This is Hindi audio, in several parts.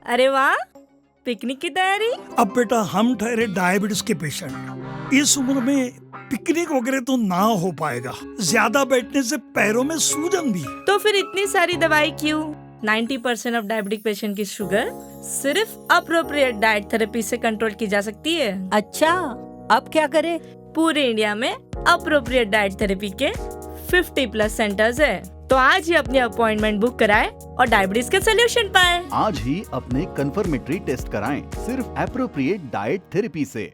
अरे वाह, पिकनिक की तैयारी। अब बेटा हम ठहरे डायबिटीज के पेशेंट, इस उम्र में पिकनिक वगैरह तो ना हो पाएगा। ज्यादा बैठने से पैरों में सूजन भी। तो फिर इतनी सारी दवाई क्यों? 90% ऑफ डायबिटिक पेशेंट की शुगर सिर्फ अप्रोप्रिएट डाइट थेरेपी से कंट्रोल की जा सकती है। अच्छा, अब क्या करें? पूरे इंडिया में अप्रोप्रिएट डाइट थेरेपी के 50+ सेंटर्स है। तो आज ही अपनी अपॉइंटमेंट बुक कराएं और डायबिटीज के सोल्यूशन पाएं। आज ही अपने कंफर्मेटरी टेस्ट कराएं सिर्फ एप्रोप्रिएट डाइट थेरेपी से।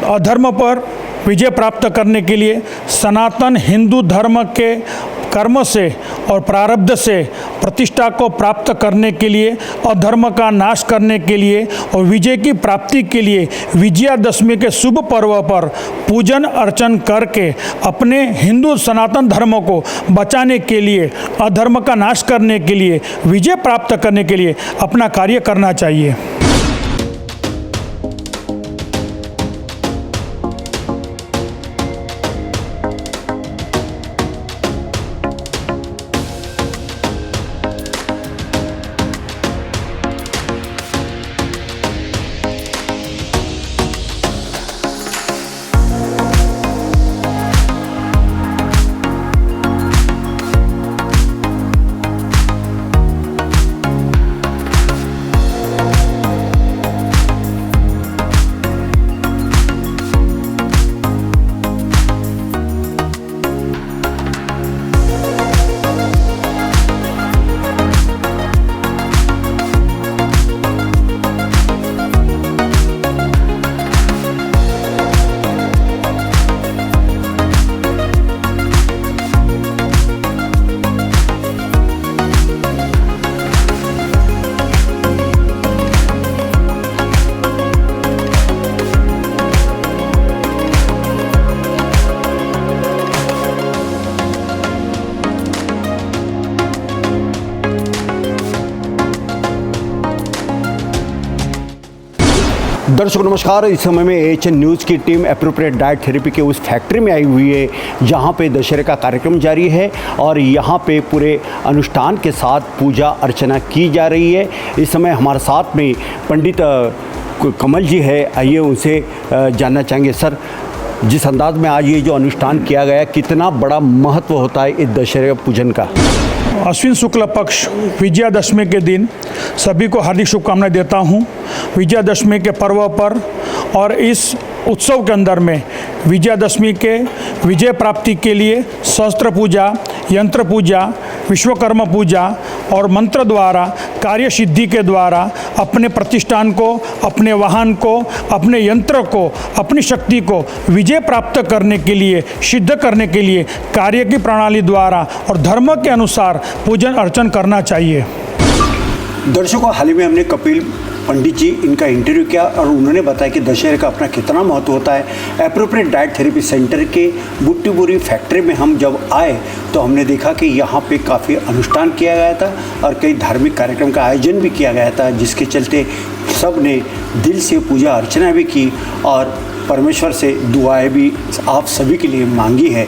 अधर्म पर विजय प्राप्त करने के लिए सनातन हिंदू धर्म के कर्म से और प्रारब्ध से प्रतिष्ठा को प्राप्त करने के लिए, अधर्म का नाश करने के लिए और विजय की प्राप्ति के लिए विजयादशमी के शुभ पर्व पर पूजन अर्चन करके अपने हिंदू सनातन धर्म को बचाने के लिए, अधर्म का नाश करने के लिए, विजय प्राप्त करने के लिए अपना कार्य करना चाहिए। दर्शकों नमस्कार। इस समय में AHN न्यूज़ की टीम एप्रोप्रिएट डाइट थेरेपी के उस फैक्ट्री में आई हुई है जहां पे दशहरे का कार्यक्रम जारी है और यहां पे पूरे अनुष्ठान के साथ पूजा अर्चना की जा रही है। इस समय हमारे साथ में पंडित कमल जी है, आइए उनसे जानना चाहेंगे। सर, जिस अंदाज में आज ये जो अनुष्ठान किया गया, कितना बड़ा महत्व होता है इस दशहरे पूजन का? अश्विन शुक्ल पक्ष विजयादशमी के दिन सभी को हार्दिक शुभकामनाएं देता हूं। विजयादशमी के पर्व पर और इस उत्सव के अंदर में विजयादशमी के विजय प्राप्ति के लिए शस्त्र पूजा, यंत्र पूजा, विश्वकर्मा पूजा और मंत्र द्वारा, कार्य सिद्धि के द्वारा अपने प्रतिष्ठान को, अपने वाहन को, अपने यंत्र को, अपनी शक्ति को विजय प्राप्त करने के लिए, सिद्ध करने के लिए कार्य की प्रणाली द्वारा और धर्म के अनुसार पूजन अर्चन करना चाहिए। दर्शकों, हाल ही में हमने कपिल पंडित जी इनका इंटरव्यू किया और उन्होंने बताया कि दशहरे का अपना कितना महत्व होता है। एप्रोप्रिएट डाइट थेरेपी सेंटर के बुट्टीपुरी फैक्ट्री में हम जब आए तो हमने देखा कि यहाँ पे काफ़ी अनुष्ठान किया गया था और कई धार्मिक कार्यक्रम का आयोजन भी किया गया था, जिसके चलते सब ने दिल से पूजा अर्चना भी की और परमेश्वर से दुआएं भी आप सभी के लिए मांगी है।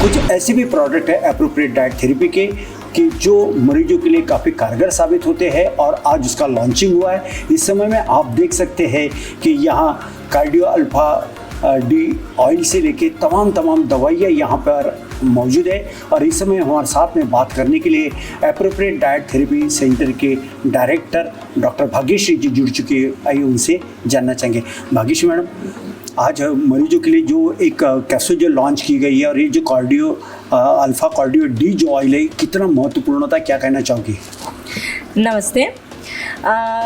कुछ ऐसे भी प्रोडक्ट है एप्रोप्रिएट डाइट थेरेपी के कि जो मरीजों के लिए काफ़ी कारगर साबित होते हैं और आज उसका लॉन्चिंग हुआ है। इस समय में आप देख सकते हैं कि यहाँ कार्डियो अल्फा डी ऑयल से लेके तमाम दवाइयाँ यहाँ पर मौजूद है। और इस समय हमारे साथ में बात करने के लिए एप्रोप्रिएट डाइट थेरेपी सेंटर के डायरेक्टर डॉक्टर भाग्यश्री जी जुड़ चुके हैं। आइए उनसे जानना चाहेंगे। भाग्यश्री मैडम, आज मरीजों के लिए जो एक कैप्सूल जो लॉन्च की गई है और ये जो कार्डियो अल्फा कार्डियो डी जो ऑयल है, कितना महत्वपूर्ण होता है, क्या कहना चाहोगी? नमस्ते।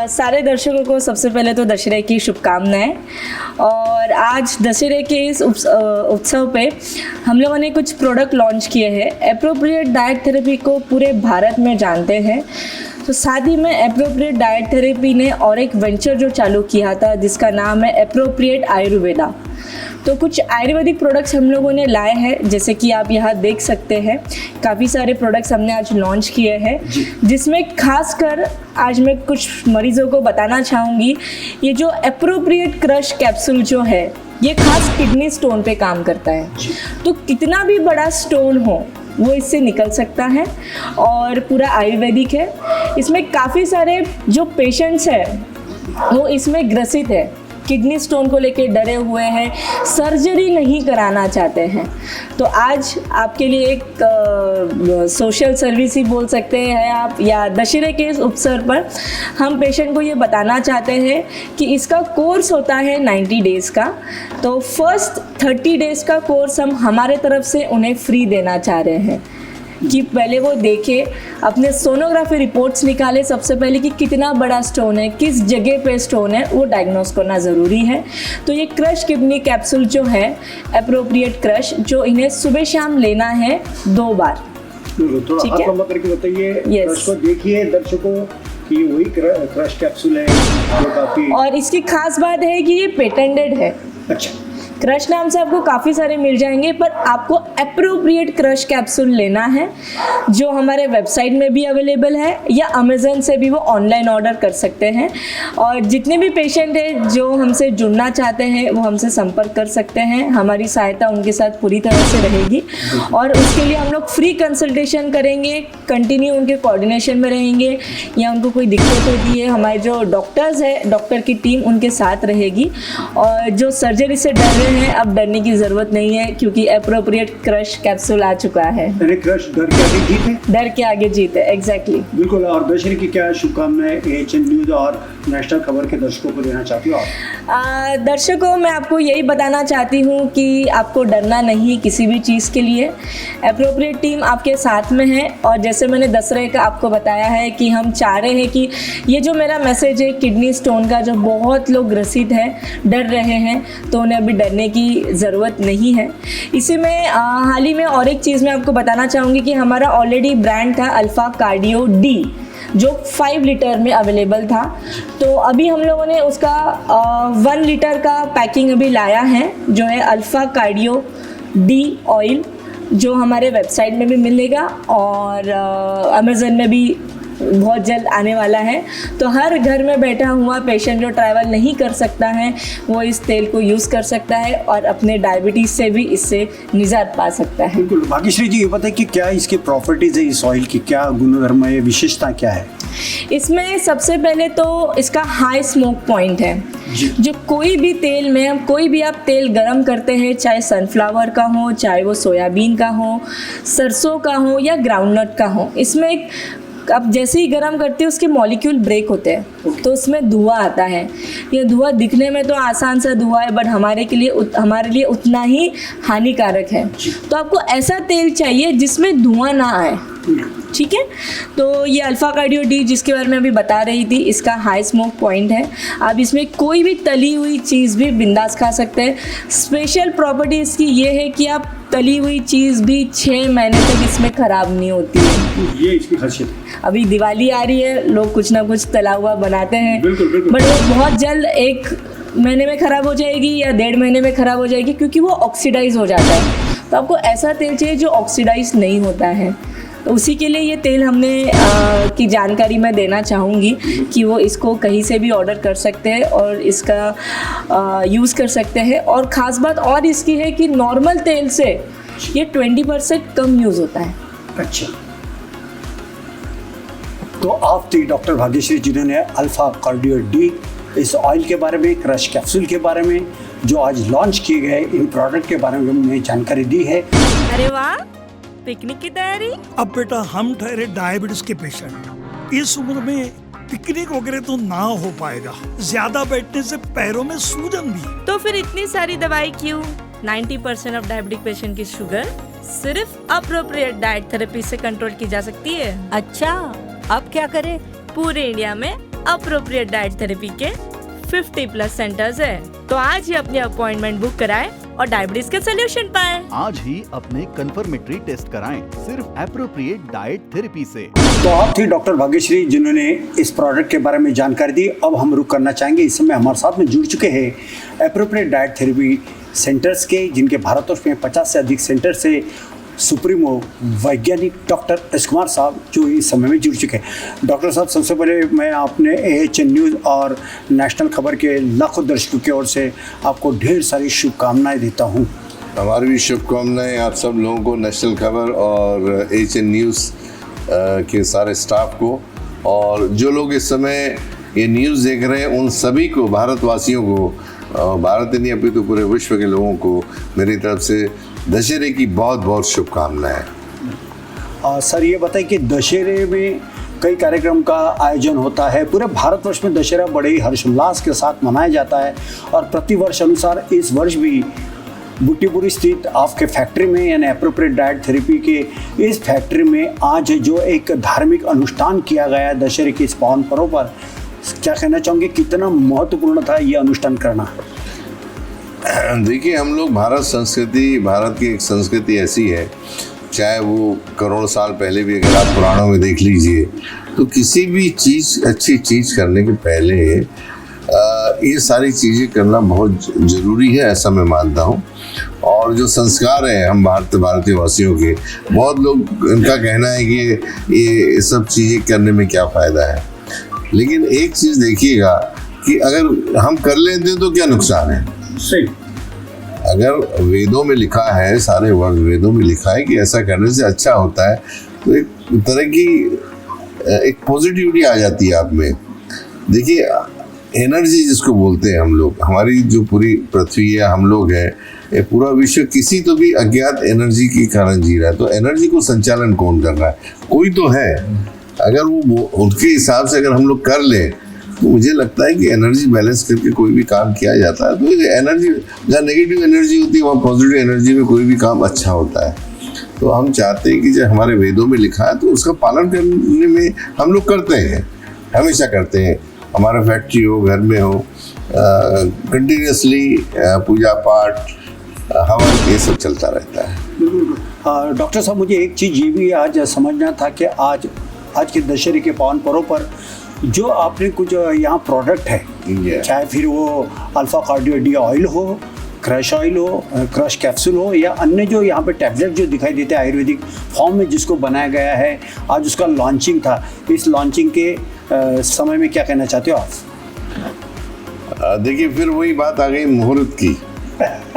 सारे दर्शकों को सबसे पहले तो दशहरे की शुभकामनाएं। और आज दशहरे के इस उत्सव पे हम लोगों ने कुछ प्रोडक्ट लॉन्च किए हैं। एप्रोप्रिएट डाइट थेरेपी को पूरे भारत में जानते हैं, तो साथ ही में एप्रोप्रिएट डाइट थेरेपी ने और एक वेंचर जो चालू किया था जिसका नाम है एप्रोप्रिएट आयुर्वेदा। तो कुछ आयुर्वेदिक प्रोडक्ट्स हम लोगों ने लाए हैं, जैसे कि आप यहाँ देख सकते हैं काफ़ी सारे प्रोडक्ट्स हमने आज लॉन्च किए हैं, जिसमें खासकर आज मैं कुछ मरीजों को बताना चाहूँगी। ये जो एप्रोप्रिएट क्रश कैप्सूल जो है, ये खास किडनी स्टोन पे काम करता है। तो कितना भी बड़ा स्टोन हो वो इससे निकल सकता है और पूरा आयुर्वेदिक है। इसमें काफ़ी सारे जो पेशेंट्स हैं वो इसमें ग्रसित है, किडनी स्टोन को लेके डरे हुए हैं, सर्जरी नहीं कराना चाहते हैं। तो आज आपके लिए एक सोशल सर्विस ही बोल सकते हैं आप, या दशहरे के इस अवसर पर हम पेशेंट को ये बताना चाहते हैं कि इसका कोर्स होता है 90 डेज़ का। तो फर्स्ट 30 डेज़ का कोर्स हम हमारे तरफ से उन्हें फ्री देना चाह रहे हैं कि पहले वो देखे, अपने सोनोग्राफी रिपोर्ट्स निकाले सबसे पहले कि कितना बड़ा स्टोन है, किस जगह पे स्टोन है, वो डायग्नोस करना ज़रूरी है। तो ये क्रश किडनी कैप्सूल जो है एप्रोप्रिएट क्रश, जो इन्हें सुबह शाम लेना है 2 बार। तो ठीक आप है? लंबा करके बताइए, Yes. क्रश को देखिए दर्शकों कि वही क्रश कैप्सूल है जो काफी और इसकी खास बात है कि ये पेटेंटेड है। अच्छा। क्रश नाम से आपको काफ़ी सारे मिल जाएंगे, पर आपको एप्रोप्रिएट क्रश कैप्सूल लेना है, जो हमारे वेबसाइट में भी अवेलेबल है या अमेज़न से भी वो ऑनलाइन ऑर्डर कर सकते हैं। और जितने भी पेशेंट हैं जो हमसे जुड़ना चाहते हैं वो हमसे संपर्क कर सकते हैं, हमारी सहायता उनके साथ पूरी तरह से रहेगी। और उसके लिए हम लोग फ्री कंसल्टेशन करेंगे, कंटिन्यू उनके कोऑर्डिनेशन में रहेंगे, या उनको कोई दिक्कत होती है हमारे जो डॉक्टर्स है, डॉक्टर की टीम उनके साथ रहेगी। और जो सर्जरी से डर रहे हैं, अब डरने की ज़रूरत नहीं है, क्योंकि एप्रोप्रिएट क्रश कैप्सूल आ चुका है। यानी क्रश डर के आगे जीत है। डर के आगे जीत है, एग्जैक्टली। बिल्कुल। और दशहरे की क्या शुभकामनाएं एएचएन न्यूज़ और नेशनल खबर के दर्शकों को देना चाहती हो आप? दर्शकों, मैं आपको यही बताना चाहती हूँ कि आपको डरना नहीं किसी भी चीज़ के लिए। एप्रोप्रिएट टीम आपके साथ में है, और जैसे मैंने दशहरे का आपको बताया है कि हम चाह रहे हैं कि ये जो मेरा मैसेज है किडनी स्टोन का, जो बहुत लोग ग्रसित हैं, डर रहे हैं, तो उन्हें अभी डरने की ज़रूरत नहीं है। इसी में हाल ही में और एक चीज़ मैं आपको बताना चाहूँगी कि हमारा ऑलरेडी ब्रांड था अल्फ़ा कार्डियो डी, जो 5 लीटर में अवेलेबल था। तो अभी हम लोगों ने उसका 1 लीटर का पैकिंग अभी लाया है, जो है अल्फ़ा कार्डियो डी ऑयल, जो हमारे वेबसाइट में भी मिलेगा और अमेज़न में भी बहुत जल्द आने वाला है। तो हर घर में बैठा हुआ पेशेंट जो ट्रैवल नहीं कर सकता है वो इस तेल को यूज़ कर सकता है और अपने डायबिटीज़ से भी इससे निजात पा सकता है। बिल्कुल। भाग्यश्री जी, ये बताइए कि क्या इसकी प्रॉपर्टीज है, इस ऑयल की क्या गुणधर्म है, विशेषता क्या है? इसमें सबसे पहले तो इसका हाई स्मोक पॉइंट है। जो कोई भी तेल में, कोई भी आप तेल गरम करते हैं, चाहे सनफ्लावर का हो, चाहे वो सोयाबीन का हो, सरसों का हो या ग्राउंडनट का हो, इसमें एक आप जैसे ही गर्म करते हैं उसके मॉलिक्यूल ब्रेक होते हैं, तो उसमें धुआं आता है। ये धुआं दिखने में तो आसान सा धुआं है, बट हमारे लिए उतना ही हानिकारक है। तो आपको ऐसा तेल चाहिए जिसमें धुआं ना आए, ठीक है? तो ये अल्फ़ा कार्डियो डी जिसके बारे में अभी बता रही थी, इसका हाई स्मोक पॉइंट है। आप इसमें कोई भी तली हुई चीज़ भी बिंदास खा सकते हैं। स्पेशल प्रॉपर्टी इसकी ये है कि आप तली हुई चीज़ भी 6 महीने तक इसमें ख़राब नहीं होती है। ये इसकी खासियत है। अभी दिवाली आ रही है, लोग कुछ ना कुछ तला हुआ बनाते हैं, बिल्कुल, बिल्कुल। बट वो बहुत जल्द 1 महीने में ख़राब हो जाएगी या 1.5 महीने में ख़राब हो जाएगी, क्योंकि वो ऑक्सीडाइज हो जाता है। तो आपको ऐसा तेल चाहिए जो ऑक्सीडाइज नहीं होता है। तो उसी के लिए ये तेल हमने की जानकारी मैं देना चाहूँगी कि वो इसको कहीं से भी ऑर्डर कर सकते हैं और इसका यूज़ कर सकते हैं। और ख़ास बात और इसकी है कि नॉर्मल तेल से ये 20% कम यूज़ होता है। अच्छा। तो आप थी डॉक्टर भाग्यश्री जिन्होंने अल्फ़ा कार्डियो डी, इस ऑयल के बारे में, क्रश कैप्सूल के बारे में, जो आज लॉन्च किए गए इन प्रोडक्ट के बारे में हमने जानकारी दी है। अरे वाह, पिकनिक की तैयारी? अब बेटा हम ठहरे डायबिटीज के पेशेंट, इस उम्र में पिकनिक वगैरह तो ना हो पाएगा, ज्यादा बैठने से पैरों में सूजन भी। तो फिर इतनी सारी दवाई क्यों? 90% ऑफ डायबिटिक पेशेंट की शुगर सिर्फ अप्रोप्रिएट डाइट थेरेपी से कंट्रोल की जा सकती है। अच्छा, अब क्या करें? पूरे इंडिया में अप्रोप्रिएट डाइट थेरेपी के 50+ सेंटर्स है। तो आज ही अपनी अपॉइंटमेंट बुक कराएं और डायबिटीज के सोल्यूशन पाएं। आज ही अपने कंफर्मेटरी टेस्ट कराएं सिर्फ एप्रोप्रिएट डाइट थेरेपी से। तो आप थी डॉक्टर भाग्यश्री जिन्होंने इस प्रोडक्ट के बारे में जानकारी दी। अब हम रुक करना चाहेंगे, इस समय हमारे साथ में जुड़ चुके हैं एप्रोप्रिएट डाइट थेरेपी सेंटर्स के, जिनके भारतवर्ष में 50 से अधिक सेंटर से सुप्रीमो वैज्ञानिक डॉक्टर एस कुमार साहब जो इस समय में जुड़ चुके हैं। डॉक्टर साहब, सबसे पहले मैं आपने AHN न्यूज़ और नेशनल खबर के लाखों दर्शकों की ओर से आपको ढेर सारी शुभकामनाएं देता हूं। हमारी भी शुभकामनाएं आप सब लोगों को, नेशनल खबर और AHN न्यूज़ के सारे स्टाफ को, और जो लोग इस समय ये न्यूज़ देख रहे हैं उन सभी को, भारतवासियों को, भारत नहीं अभी तो पूरे विश्व के लोगों को मेरी तरफ से दशहरे की बहुत बहुत शुभकामनाएं। सर, ये बताइए कि दशहरे में कई कार्यक्रम का आयोजन होता है। पूरे भारतवर्ष में दशहरा बड़े ही हर्षोल्लास के साथ मनाया जाता है और प्रतिवर्ष अनुसार इस वर्ष भी बुट्टीपुरी स्थित आपके फैक्ट्री में यानी एप्रोप्रिएट डाइट थेरेपी के इस फैक्ट्री में आज जो एक धार्मिक अनुष्ठान किया गया है दशहरे के इस पावन पर्व पर, क्या कहना चाहोगे, कितना महत्वपूर्ण था ये अनुष्ठान करना? देखिए, हम लोग भारत की एक संस्कृति ऐसी है, चाहे वो करोड़ साल पहले भी अगर आप पुराणों में देख लीजिए, तो किसी भी चीज़, अच्छी चीज़ करने के पहले ये सारी चीज़ें करना बहुत ज़रूरी है, ऐसा मैं मानता हूँ। और जो संस्कार हैं हम भारतीय वासियों के, बहुत लोग, इनका कहना है कि ये सब चीज़ें करने में क्या फ़ायदा है, लेकिन एक चीज़ देखिएगा कि अगर हम कर लेते हैं तो क्या नुकसान है। सही। अगर वेदों में लिखा है, सारे वर्ड वेदों में लिखा है कि ऐसा करने से अच्छा होता है, तो एक तरह की एक पॉजिटिविटी आ जाती है आप में। देखिए, एनर्जी जिसको बोलते हैं हम लोग, हमारी जो पूरी पृथ्वी है, हम लोग हैं, ये पूरा विश्व किसी तो भी अज्ञात एनर्जी के कारण जी रहा है। तो एनर्जी को संचालन कौन कर रहा है? कोई तो है। अगर वो उनके हिसाब से अगर हम लोग कर लें तो मुझे लगता है कि एनर्जी बैलेंस करके कोई भी काम किया जाता है, तो एनर्जी, जहाँ नेगेटिव एनर्जी होती है वहाँ पॉजिटिव एनर्जी में कोई भी काम अच्छा होता है। तो हम चाहते हैं कि जब हमारे वेदों में लिखा है तो उसका पालन करने में हम लोग करते हैं, हमेशा करते हैं। हमारा फैक्ट्री हो, घर में हो, कंटिन्यूसली पूजा पाठ, हवन, ये सब चलता रहता है। डॉक्टर साहब, मुझे एक चीज़ ये भी आज समझना था कि आज के दशहरे के पावन पर्व पर जो आपने कुछ यहाँ प्रोडक्ट है, चाहे फिर वो अल्फा कार्डियोडी ऑयल हो, क्रश ऑयल हो, क्रश कैप्सूल हो, या अन्य जो यहाँ पे टैबलेट जो दिखाई देते हैं आयुर्वेदिक फॉर्म में जिसको बनाया गया है, आज उसका लॉन्चिंग था। इस लॉन्चिंग के समय में क्या कहना चाहते हो आप? देखिए, फिर वही बात आ गई मुहूर्त की।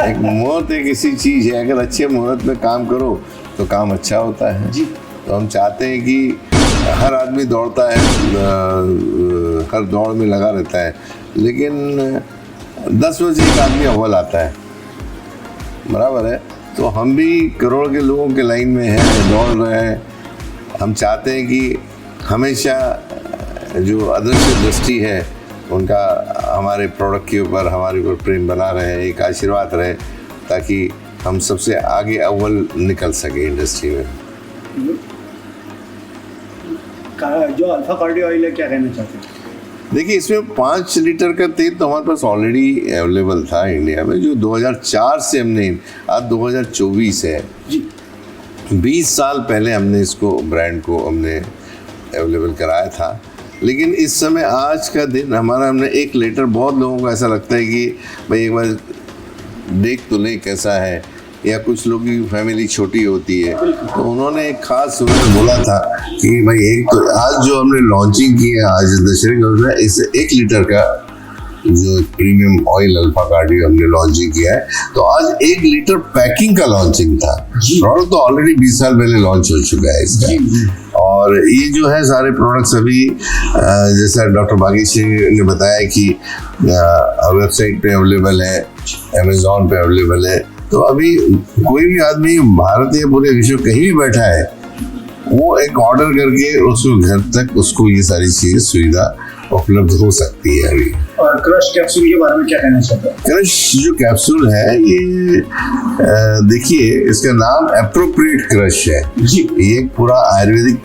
एक मुहूर्त एक ऐसी चीज़ है, अगर अच्छे मुहूर्त में काम करो तो काम अच्छा होता है जी। तो हम चाहते हैं कि हर आदमी दौड़ता है, हर दौड़ में लगा रहता है, लेकिन 10 बजे एक आदमी अव्वल आता है, बराबर है। तो हम भी करोड़ के लोगों के लाइन में हैं, दौड़ रहे हैं। हम चाहते हैं कि हमेशा जो अदृश्य दृष्टि है उनका हमारे प्रोडक्ट के ऊपर, हमारे ऊपर प्रेम बना रहे, एक आशीर्वाद रहे, ताकि हम सबसे आगे अव्वल निकल सके इंडस्ट्री में। जो अल्फा कार्डियो ऑयल है, क्या कहना चाहते हैं? देखिए, इसमें 5 लीटर का तेल तो हमारे पास ऑलरेडी अवेलेबल था इंडिया में, जो 2004 से हमने, आज 2024 है जी, 20 साल पहले हमने इसको, ब्रांड को हमने अवेलेबल कराया था। लेकिन इस समय आज का दिन हमारा, हमने 1 लीटर, बहुत लोगों को ऐसा लगता है कि भाई एक बार देख तो ले कैसा है, या कुछ लोगों की फैमिली छोटी होती है, तो उन्होंने एक खास सुबह बोला था कि भाई एक तो आज जो हमने लॉन्चिंग की है, आज दशहरे का, इससे 1 लीटर का जो प्रीमियम ऑयल अल्फा कार्डियो हमने लॉन्चिंग किया है। तो आज 1 लीटर पैकिंग का लॉन्चिंग था। प्रोडक्ट तो ऑलरेडी 20 साल पहले लॉन्च हो चुका है इसका। और ये जो है सारे प्रोडक्ट्स अभी जैसा डॉक्टर भाग्यश्री ने बताया कि वेबसाइट पे अवेलेबल है, अमेजोन पे अवेलेबल है। तो अभी कोई भी आदमी भारत या पूरे विश्व कहीं भी बैठा है, वो एक ऑर्डर करके उसको घर तक उसको ये सारी चीज़ें सुविधा उपलब्ध हो सकती है अभी। और क्रश कैप्सूल के बारे में क्या कहना चाहते हैं? क्रश जो कैप्सूल है, ये देखिए, इसका नाम एप्रोप्रिएट क्रश है जी। ये एक पूरा आयुर्वेदिक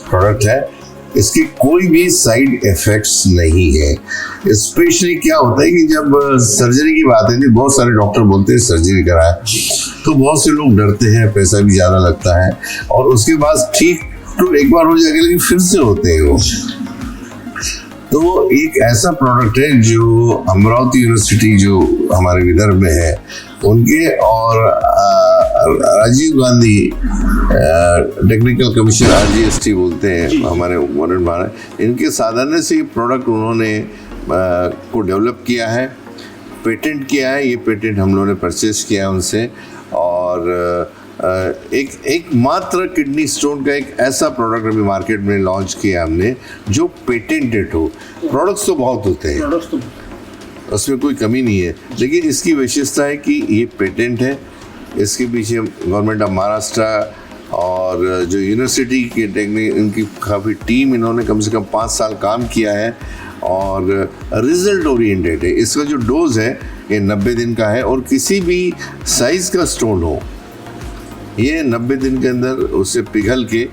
प्रोडक्ट है। इसके कोई भी साइड इफेक्ट्स नहीं है। स्पेशली क्या होता है कि जब सर्जरी की बात है तो बहुत सारे डॉक्टर बोलते हैं सर्जरी कराएं, तो बहुत से लोग डरते हैं, पैसा भी ज़्यादा लगता है और उसके बाद ठीक तो एक बार हो जाएगा लेकिन फिर से होते हैं वो। तो एक ऐसा प्रोडक्ट है जो अमरावती यूनिवर्सिटी जो हमारे विदर्भ में है उनके और Rajiv Gandhi technical commission RGST बोलते हैं हमारे मॉडर्न भारत, इनके साधन से ये प्रोडक्ट उन्होंने को डेवलप किया है, पेटेंट किया है। ये पेटेंट हम लोगों ने परचेज किया उनसे और एक मात्र किडनी स्टोन का एक ऐसा प्रोडक्ट अभी मार्केट में लॉन्च किया हमने जो पेटेंटेड हो। प्रोडक्ट्स तो बहुत होते हैं, उसमें कोई कमी नहीं है, लेकिन इसकी विशेषता है कि ये पेटेंट है। इसके पीछे गवर्नमेंट ऑफ महाराष्ट्र और जो यूनिवर्सिटी के टेक्निक इनकी काफ़ी टीम, इन्होंने कम से कम 5 साल काम किया है और रिजल्ट ओरिएंटेड है। इसका जो डोज है ये 90 दिन का है और किसी भी साइज़ का स्टोन हो ये 90 दिन के अंदर उससे पिघल के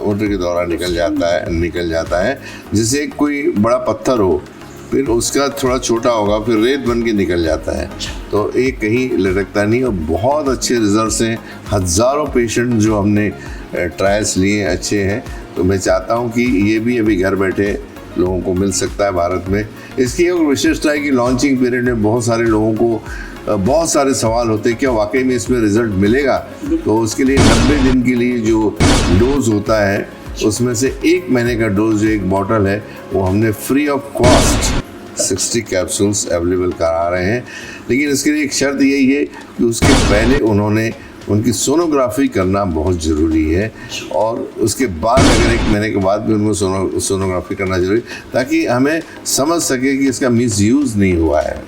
ऊँट के दौरान निकल जाता है। जैसे कोई बड़ा पत्थर हो फिर उसका थोड़ा छोटा होगा फिर रेत बन के निकल जाता है, तो ये कहीं लटकता नहीं और बहुत अच्छे रिजल्ट्स हैं। हज़ारों पेशेंट जो हमने ट्रायल्स लिए अच्छे हैं, तो मैं चाहता हूँ कि ये भी अभी घर बैठे लोगों को मिल सकता है भारत में। इसकी एक विशेषता है कि लॉन्चिंग पीरियड में बहुत सारे लोगों को बहुत सारे सवाल होते हैं क्या वाकई में इसमें रिजल्ट मिलेगा, तो उसके लिए 90 दिन के लिए जो डोज होता है उसमें से 1 महीने का डोज जो एक बॉटल है वो हमने free of cost 60 capsules available करा रहे हैं। लेकिन इसके लिए एक शर्त यही है कि उसके पहले उन्होंने उनकी सोनोग्राफी करना बहुत ज़रूरी है और उसके बाद अगर 1 महीने के बाद भी उनको सोनोग्राफी करना जरूरी, ताकि हमें समझ सके कि इसका मिसयूज़ नहीं हुआ है।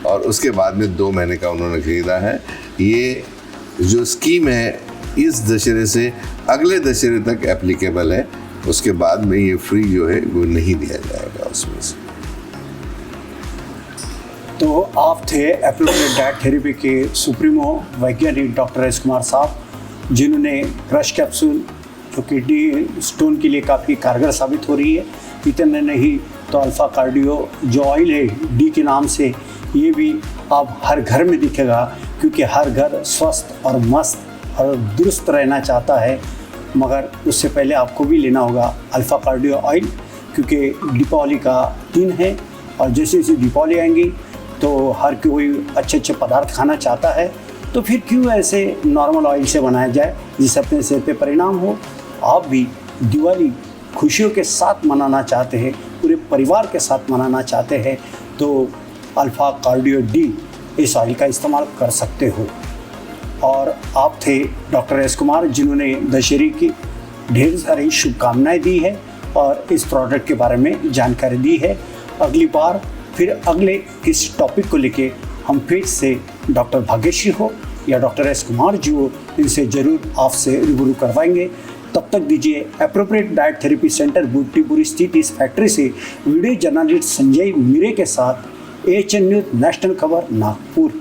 और उसके बाद में 2 महीने का उन्होंने खरीदा है। ये जो स्कीम है इस दशहरे से अगले दशहरे तक एप्लीकेबल है, उसके बाद में ये फ्री जो है वो नहीं दिया जाएगा उसमें से। तो आप थे एप्रोप्रिएट डाइट थेरेपी के सुप्रीमो वैज्ञानिक डॉक्टर एस कुमार साहब, जिन्होंने क्रश कैप्सूल जो किडनी स्टोन के लिए काफ़ी कारगर साबित हो रही है, इतने नहीं तो अल्फ़ा कार्डियो जो ऑयल है डी के नाम से, ये भी अब हर घर में दिखेगा, क्योंकि हर घर स्वस्थ और मस्त और दुरुस्त रहना चाहता है। मगर उससे पहले आपको भी लेना होगा अल्फ़ा कार्डियो ऑयल, क्योंकि दीपावली का दिन है और जैसे जैसे दीपावली आएंगी तो हर कोई अच्छे अच्छे पदार्थ खाना चाहता है, तो फिर क्यों ऐसे नॉर्मल ऑयल से बनाया जाए जिससे अपने सेहत पे परिणाम हो। आप भी दिवाली खुशियों के साथ मनाना चाहते हैं, पूरे परिवार के साथ मनाना चाहते हैं, तो अल्फ़ा कार्डियो डी इस ऑयल का इस्तेमाल कर सकते हो। और आप थे डॉक्टर एस कुमार, जिन्होंने दशहरे की ढेर सारी शुभकामनाएं दी है और इस प्रोडक्ट के बारे में जानकारी दी है। अगली बार फिर अगले किसी टॉपिक को लेके हम फिर से डॉक्टर भाग्यश्री हो या डॉक्टर एस कुमार जी हो, इनसे ज़रूर आपसे रूबरू करवाएंगे। तब तक दीजिए एप्रोप्रिएट डाइट थेरेपी सेंटर बूटीपुरी स्थित इस फैक्ट्री से वीडियो जर्नलिस्ट संजय मीरे के साथ AHN न्यूज़ नेशनल खबर नागपुर।